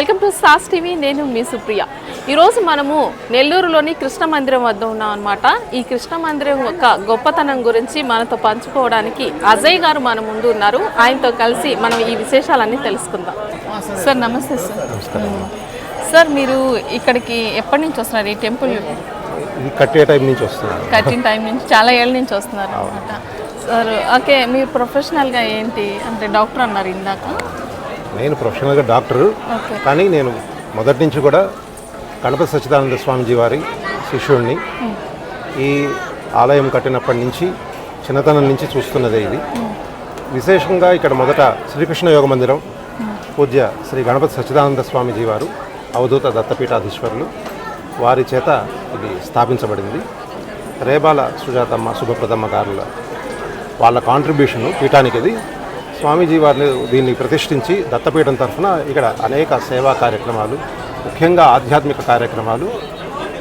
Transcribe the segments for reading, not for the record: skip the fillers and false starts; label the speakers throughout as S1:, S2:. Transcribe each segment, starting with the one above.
S1: Welcome to sauce TV. నేను మీ సుప్రియ. ఈరోజు మనము నెల్లూరులోని కృష్ణ మందిరం వద్ద ఉన్నాం అనమాట. ఈ కృష్ణ మందిరం యొక్క గొప్పతనం గురించి మనతో పంచుకోవడానికి అజయ్ గారు మన ముందు ఉన్నారు. ఆయనతో కలిసి మనం ఈ విశేషాలన్నీ తెలుసుకుందాం. సార్ నమస్తే సార్. సార్ మీరు ఇక్కడికి ఎప్పటి నుంచి వస్తున్నారు? ఈ టెంపుల్
S2: కట్టే టైం నుంచి వస్తున్నారు.
S1: కట్టిన టైం నుంచి చాలా ఏళ్ళ నుంచి వస్తున్నారు అనమాట. సార్ ఓకే, మీరు ప్రొఫెషనల్గా ఏంటి అంటే డాక్టర్ అన్నారు ఇందాక.
S2: నేను ప్రొఫెషనల్గా డాక్టరు, కానీ నేను మొదటి నుంచి కూడా గణపతి సచ్చిదానంద స్వామిజీ వారి శిష్యుడిని. ఈ ఆలయం కట్టినప్పటి నుంచి చిన్నతనం నుంచి చూస్తున్నదే ఇది. విశేషంగా ఇక్కడ మొదట శ్రీకృష్ణ యోగ మందిరం పూజ్య శ్రీ గణపతి సచ్చిదానంద స్వామిజీ వారు అవధూత దత్తపీఠాధీశ్వరులు వారి చేత ఇది స్థాపించబడింది. రేబాల సుజాతమ్మ శుభప్రదమ్మ గారుల వాళ్ళ కాంట్రిబ్యూషను పీఠానికి ఇది. స్వామీజీ వారిని దీన్ని ప్రతిష్ఠించి దత్తపీఠం తరఫున ఇక్కడ అనేక సేవా కార్యక్రమాలు, ముఖ్యంగా ఆధ్యాత్మిక కార్యక్రమాలు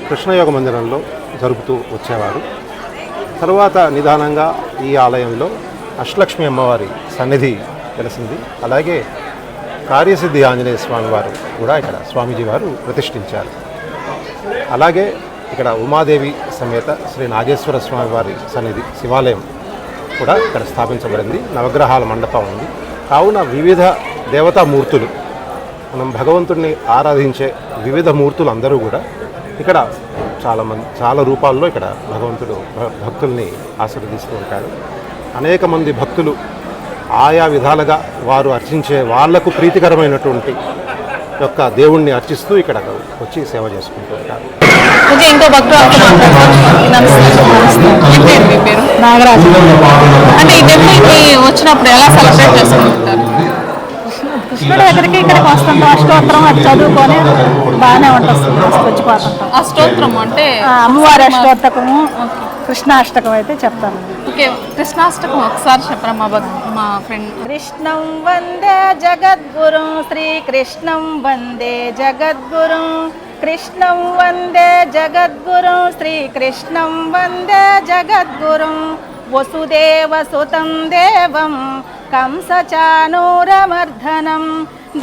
S2: కృష్ణయోగ మందిరంలో జరుపుతూ వచ్చేవారు. తరువాత నిదానంగా ఈ ఆలయంలో అష్టలక్ష్మి అమ్మవారి సన్నిధి వెలసింది. అలాగే కార్యసిద్ధి ఆంజనేయ స్వామి వారు కూడా ఇక్కడ స్వామీజీ వారు ప్రతిష్ఠించారు. అలాగే ఇక్కడ ఉమాదేవి సమేత శ్రీ నాగేశ్వర స్వామి వారి సన్నిధి శివాలయం కూడా ఇక్కడ స్థాపించబడింది. నవగ్రహాల మండపం ఉంది. కావున వివిధ దేవతామూర్తులు, మనం భగవంతుడిని ఆరాధించే వివిధ మూర్తులు అందరూ కూడా ఇక్కడ చాలా రూపాల్లో ఇక్కడ భగవంతుడు భక్తుల్ని ఆశీర్వదిస్తూ ఉంటాడు. అనేక మంది భక్తులు ఆయా విధాలుగా వారు అర్చించే వాళ్లకు ప్రీతికరమైనటువంటి యొక్క దేవుణ్ణి అర్చిస్తూ ఇక్కడ వచ్చి సేవ చేసుకుంటూ ఉంటారు.
S1: ఇంకో భక్తులు నాగరాజు. అంటే ఈ టెంపుల్కి వచ్చినప్పుడు ఎలా సెలబ్రేట్ చేసుకుంటారు?
S3: కృష్ణుడి దగ్గరికి ఇక్కడికి వస్తుంటాం. అష్టోత్తరం అది చదువుకొని బాగానే ఉంటుంది, వచ్చిపోతుంటాం.
S1: అష్టోత్తరం అంటే
S3: అమ్మవారి అష్టోత్తకము, కృష్ణాష్టకం అయితే చెప్తాను.
S1: ఓకే, కృష్ణాష్టకం ఒకసారి చెప్పరా మా ఫ్రెండ్.
S3: కృష్ణం వందే జగద్గురుం, శ్రీకృష్ణం వందే జగద్గురుం, కృష్ణం వందే జగద్గురుం, శ్రీకృష్ణం వందే జగద్గురుం, వసుదేవసుతం దేవం కంసచానూరమర్దనం,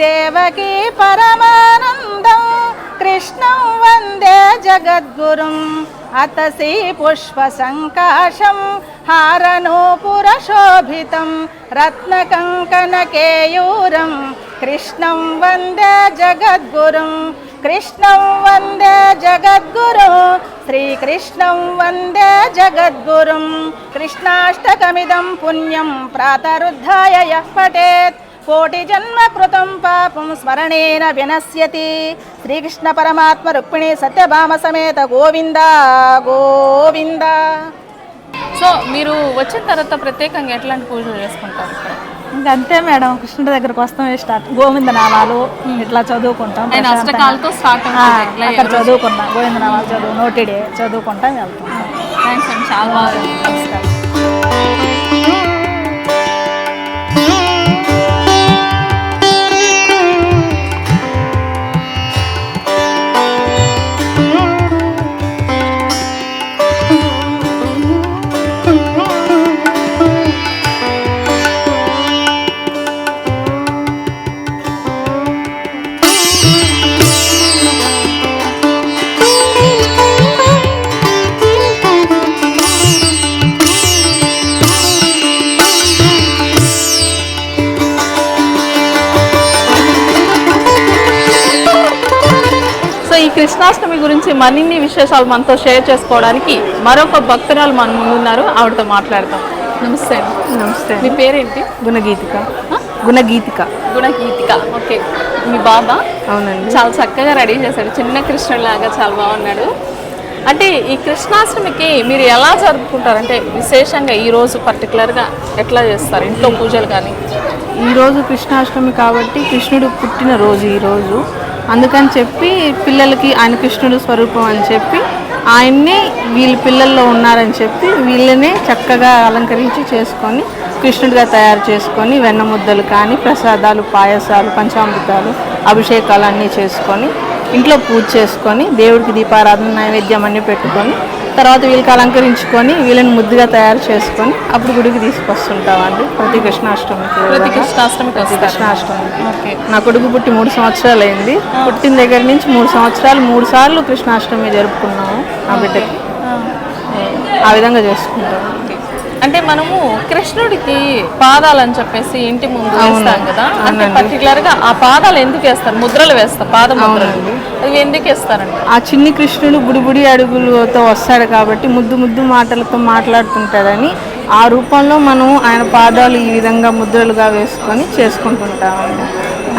S3: దేవకీ పరమానందం, కృష్ణం వందే జగద్గురుం, అతసి పుష్పసంకాశం హారనూపురశోభితం, రత్నకంకణకేయూరం, కృష్ణం వందే జగద్గురుం, కృష్ణం వందే జగద్గురుం, శ్రీకృష్ణం వందే జగద్గురుం, కృష్ణాష్టకమిదం పుణ్యం ప్రాతరుద్ధాయ యః పఠేత్ కోటి జన్మ కృతం పాపం స్మరణేన వినశ్యతి. శ్రీకృష్ణ పరమాత్మ రుక్మిణి సత్యభామ సమేత గోవింద గోవింద.
S1: సో మీరు వచ్చిన తర్వాత ప్రత్యేకంగా ఎట్లాంటి పూజలు చేసుకుంటారు ఇక్కడ?
S3: ఇంకంతే మేడం, కృష్ణుడి దగ్గరకు వస్తామే స్టార్ట్. గోవింద నామాలు ఇట్లా చదువుకుంటాం.
S1: అష్టకాలతో స్టార్ట్
S3: అక్కడ చదువుకుంటాం. గోవింద నామాలు చదువు నోటిడే చదువుకుంటాం, వెళ్తాం.
S1: థ్యాంక్స్ అండి, చాలా బాగా. నమస్కారం. కృష్ణాష్టమి గురించి మరిన్ని విశేషాలు మనతో షేర్ చేసుకోవడానికి మరొక భక్తురాలు మన ముందున్నారు. ఆవిడతో మాట్లాడతాం. నమస్తే అండి.
S3: నమస్తే.
S1: మీ పేరేంటి?
S3: గుణగీతిక. గుణగీతిక.
S1: గుణగీతిక. ఓకే, మీ బాబా?
S3: అవునండి.
S1: చాలా చక్కగా రెడీ చేశాడు, చిన్న కృష్ణుడిలాగా చాలా బాగున్నాడు. అంటే ఈ కృష్ణాష్టమికి మీరు ఎలా జరుపుకుంటారు? అంటే విశేషంగా ఈరోజు పర్టికులర్గా ఎట్లా చేస్తారు? ఇంట్లో పూజలు కానీ?
S3: ఈరోజు కృష్ణాష్టమి కాబట్టి కృష్ణుడు పుట్టిన రోజు ఈరోజు, అందుకని చెప్పి పిల్లలకి ఆయన కృష్ణుడు స్వరూపం అని చెప్పి ఆయన్ని వీళ్ళ పిల్లల్లో ఉన్నారని చెప్పి వీళ్ళనే చక్కగా అలంకరించి చేసుకొని కృష్ణుడిగా తయారు చేసుకొని వెన్న ముద్దలు కానీ ప్రసాదాలు, పాయసాలు, పంచామృతాలు, అభిషేకాలు అన్నీ చేసుకొని ఇంట్లో పూజ చేసుకొని దేవుడికి దీపారాధన నైవేద్యం అన్నీ పెట్టుకొని తర్వాత వీళ్ళకి అలంకరించుకొని వీళ్ళని ముద్దుగా తయారు చేసుకొని అప్పుడు గుడికి తీసుకొస్తుంటామండి ప్రతి కృష్ణాష్టమికి.
S1: ప్రతి కృష్ణాష్టమికి
S3: ప్రతి
S1: వస్తారు.
S3: కృష్ణాష్టమికి.
S1: ఓకే.
S3: నా కొడుకు పుట్టి 3 సంవత్సరాలు అయింది. పుట్టిన దగ్గర నుంచి 3 సంవత్సరాలు 3 సార్లు కృష్ణాష్టమి జరుపుకున్నాము నా బిడ్డకి. ఆ విధంగా చేసుకుంటాము.
S1: అంటే మనము కృష్ణుడికి పాదాలు అని చెప్పేసి ఇంటి ముందు వేస్తాం కదా, అంటే పర్టికులర్ గా ఆ పాదాలు ఎందుకు వేస్తారు? ముద్రలు వేస్తారు, పాద ముద్రలు. అవి ఎందుకు వేస్తారండి?
S3: ఆ చిన్ని కృష్ణుడు బుడిబుడి అడుగులతో వస్తాడు కాబట్టి ముద్దు ముద్దు మాటలతో మాట్లాడుతుంటాడని ఆ రూపంలో మనం ఆయన పాదాలు ఈ విధంగా ముద్రలుగా వేసుకొని చేసుకుంటుంటామండి.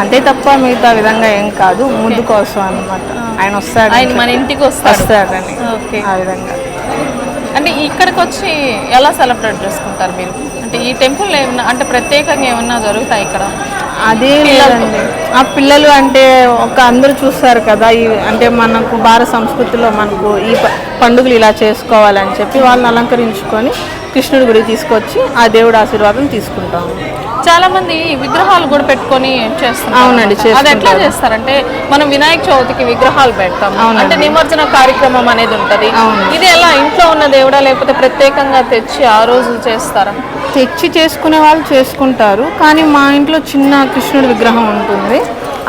S3: అంతే తప్ప మిగతా విధంగా ఏం కాదు, ముద్దు కోసం అన్నమాట. ఆయన వస్తాడు,
S1: ఆయన మన ఇంటికి వస్తాడని. ఓకే.
S3: ఆ విధంగా.
S1: అంటే ఇక్కడికి వచ్చి ఎలా సెలబ్రేట్ చేసుకుంటారు మీరు? అంటే ఈ టెంపుల్ ఏమన్నా అంటే ప్రత్యేకంగా ఏమన్నా జరుగుతాయి ఇక్కడ?
S3: అదే లేదండి, ఆ పిల్లలు అంటే ఒక అందరూ చూస్తారు కదా, అంటే మనకు భారత సంస్కృతిలో మనకు ఈ పండుగలు ఇలా చేసుకోవాలని చెప్పి వాళ్ళని అలంకరించుకొని కృష్ణుడి గుడికి తీసుకొచ్చి ఆ దేవుడి ఆశీర్వాదం తీసుకుంటాము.
S1: చాలా మంది విగ్రహాలు కూడా పెట్టుకొని చేస్తారు.
S3: అవునండి,
S1: అది ఎట్లా చేస్తారంటే మనం వినాయక చవితికి విగ్రహాలు పెడతాం, అంటే నిమజ్జన కార్యక్రమం అనేది ఉంటది. ఇది ఎలా ఇంట్లో ఉన్న దేవుడా లేకపోతే ప్రత్యేకంగా తెచ్చి ఆ రోజు చేస్తారా?
S3: తెచ్చి చేసుకునే వాళ్ళు చేసుకుంటారు, కానీ మా ఇంట్లో చిన్న కృష్ణుడి విగ్రహం ఉంటుంది.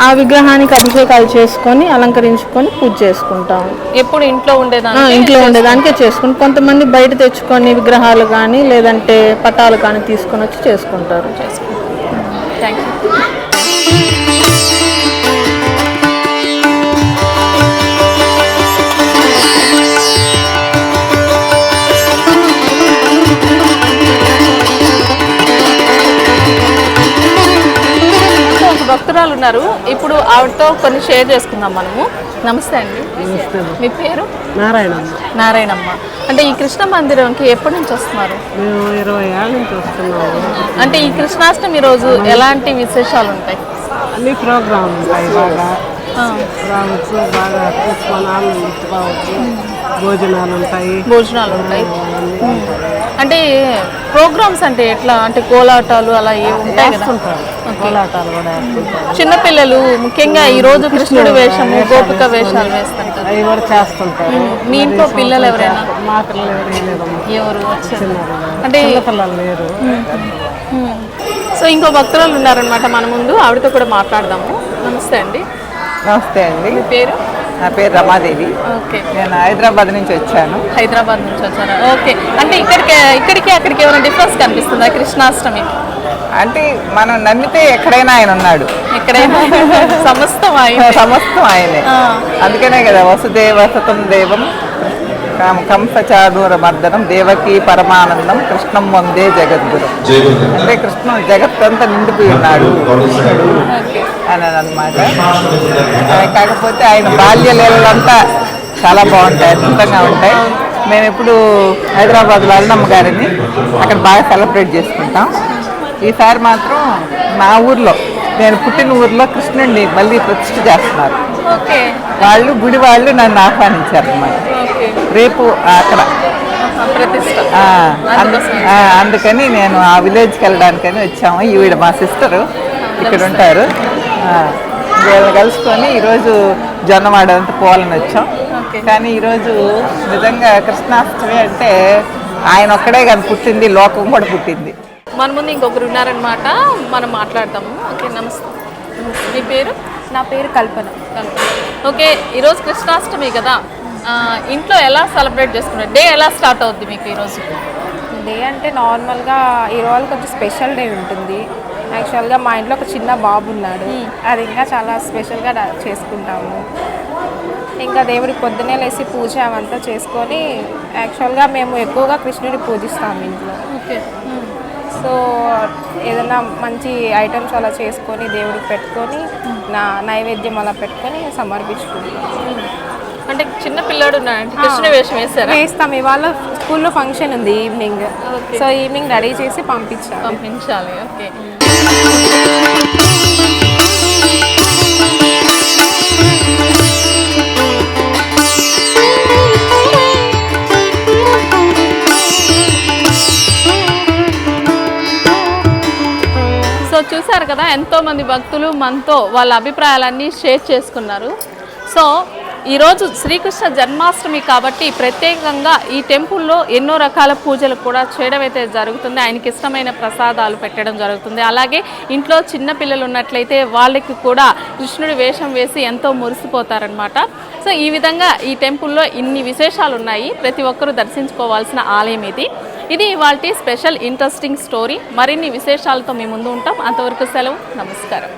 S3: ఆ విగ్రహానికి అభిషేకాలు చేసుకొని అలంకరించుకొని పూజ చేసుకుంటాము.
S1: ఎప్పుడు ఇంట్లో
S3: ఉండేదానికే చేసుకుని, కొంతమంది బయట తెచ్చుకొని విగ్రహాలు కానీ లేదంటే పటాలు కానీ తీసుకొని వచ్చి చేసుకుంటారు.
S1: Thank you. భక్తురాలు ఉన్నారు, ఇప్పుడు ఆవిడతో కొన్ని షేర్ చేసుకుందాం మనము. నమస్తే అండి, మీ పేరు? నారాయణమ్మ. అంటే ఈ కృష్ణ మందిరంకి ఎప్పటి నుంచి వస్తున్నారు?
S4: మేము 20 ఏళ్ళ నుంచి వస్తున్నాము.
S1: అంటే ఈ కృష్ణాష్టమి రోజు ఎలాంటి విశేషాలు ఉంటాయి?
S4: అన్ని ప్రోగ్రామ్ ఉంటాయి, బాగా రావచ్చు, బాగా తీసుకొని ఆనందించుకోవచ్చు. భోజనాలు ఉంటాయి. అంటే
S1: ప్రోగ్రామ్స్ అంటే ఎట్లా? అంటే కోలాటాలు అలా ఉంటాయి కదా?
S4: కోలాటాలు కూడా వేస్తుంటారు.
S1: చిన్నపిల్లలు ముఖ్యంగా ఈ రోజు కృష్ణుడి వేషము, గోపిక వేషాలు వేస్తుంటారు.
S4: అవి కూడా చేస్తుంటారు.
S1: మీ ఇంట్లో పిల్లలు ఎవరైనా?
S4: మా పిల్లలు
S1: ఎవరు వచ్చారు?
S4: అంటే పిల్లలు లేరు.
S1: సో ఇంకో భక్తురాలు ఉన్నారనమాట మన ముందు, ఆవిడతో కూడా మాట్లాడదాము. నమస్తే అండి.
S5: నమస్తే అండి.
S1: మీ పేరు?
S5: నా పేరు రమాదేవి.
S1: ఓకే.
S5: నేను హైదరాబాద్ నుంచి వచ్చాను.
S1: హైదరాబాద్ నుంచి వచ్చాను. ఓకే. అంటే ఇక్కడికి అక్కడికి ఏమైనా డిఫరెన్స్ కనిపిస్తుందా కృష్ణాష్టమి?
S5: అంటే మనం నమ్మితే ఎక్కడైనా ఆయన ఉన్నాడు,
S1: ఎక్కడైనా సమస్తం
S5: ఆయనే. అందుకనే కదా వసుదేవ సుతం దేవం కంసచాదూర మర్దనం దేవకి పరమానందం కృష్ణం వందే జగద్గురు. అంటే కృష్ణుడు జగత్తంతా నిండిపోయి ఉన్నాడు కృష్ణుడు అని అనమాట. కాకపోతే ఆయన బాల్యలీలంతా చాలా బాగుంటాయి, అద్భుతంగా ఉంటాయి. మేము ఎప్పుడు హైదరాబాద్లో అరుణమ్మ గారిని అక్కడ బాగా సెలబ్రేట్ చేసుకుంటాం. ఈసారి మాత్రం మా ఊర్లో, నేను పుట్టిన ఊర్లో కృష్ణుడిని మళ్ళీ ప్రతిష్ఠ చేస్తున్నారు. గుడి వాళ్ళు నన్ను ఆహ్వానించారు అన్నమాట. రేపు అక్కడ అందుకని నేను ఆ విలేజ్కి వెళ్ళడానికని వచ్చాము. ఈవిడ మా సిస్టరు ఇక్కడ ఉంటారు. వీళ్ళని కలుసుకొని ఈరోజు జొన్నవాడ అంతా పోవాలని వచ్చాం. కానీ ఈరోజు నిజంగా కృష్ణాష్టమి అంటే ఆయన ఒక్కడే కానీ పుట్టింది, లోకం కూడా పుట్టింది.
S1: మన ముందు ఇంకొకరు ఉన్నారనమాట, మనం మాట్లాడతాము. ఓకే, నమస్తే. మీ పేరు?
S6: నా పేరు కల్పన.
S1: ఓకే, ఈరోజు కృష్ణాష్టమి కదా, ఇంట్లో ఎలా సెలబ్రేట్ చేసుకున్నారు? డే ఎలా స్టార్ట్ అవుద్ది మీకు ఈరోజు?
S6: డే అంటే నార్మల్గా ఈరోజు కొంచెం స్పెషల్ డే ఉంటుంది. యాక్చువల్గా మా ఇంట్లో ఒక చిన్న బాబు ఉన్నాడు, అది ఇంకా చాలా స్పెషల్గా చేసుకుంటాము. ఇంకా దేవుడికి పొద్దున్నే లేసి పూజ అవంతా చేసుకొని, యాక్చువల్గా మేము ఎక్కువగా కృష్ణుడిని పూజిస్తాము ఇంట్లో.
S1: ఓకే.
S6: సో ఏదైనా మంచి ఐటమ్స్ అలా చేసుకొని దేవుడికి పెట్టుకొని నైవేద్యం అలా పెట్టుకొని సమర్పించుకుంటాం.
S1: అంటే చిన్న పిల్లాడు ఉన్నాడంటే కృష్ణ వేషం
S6: వేస్తాం. ఇవాళ స్కూల్లో ఫంక్షన్ ఉంది ఈవినింగ్, సో ఈవినింగ్ రెడీ చేసి పంపించాలి. ఓకే. సో చూసారు కదా, ఎంతోమంది భక్తులు మనతో వాళ్ళ అభిప్రాయాలన్నీ షేర్ చేసుకున్నారు. సో
S1: ఈరోజు శ్రీకృష్ణ జన్మాష్టమి కాబట్టి ప్రత్యేకంగా ఈ టెంపుల్లో ఎన్నో రకాల పూజలు కూడా చేయడం అయితే జరుగుతుంది. ఆయనకి ఇష్టమైన ప్రసాదాలు పెట్టడం జరుగుతుంది. అలాగే ఇంట్లో చిన్న పిల్లలు ఉన్నట్లయితే వాళ్ళకి కూడా కృష్ణుడి వేషం వేసి ఎంతో మురిసిపోతారనమాట. సో ఈ విధంగా ఈ టెంపుల్లో ఇన్ని విశేషాలు ఉన్నాయి. ప్రతి ఒక్కరూ దర్శించుకోవాల్సిన ఆలయం ఇది ఇవాల్టి స్పెషల్ ఇంట్రెస్టింగ్ స్టోరీ. మరిన్ని విశేషాలతో మీ ముందు ఉంటాం. అంతవరకు సెలవు. నమస్కారం.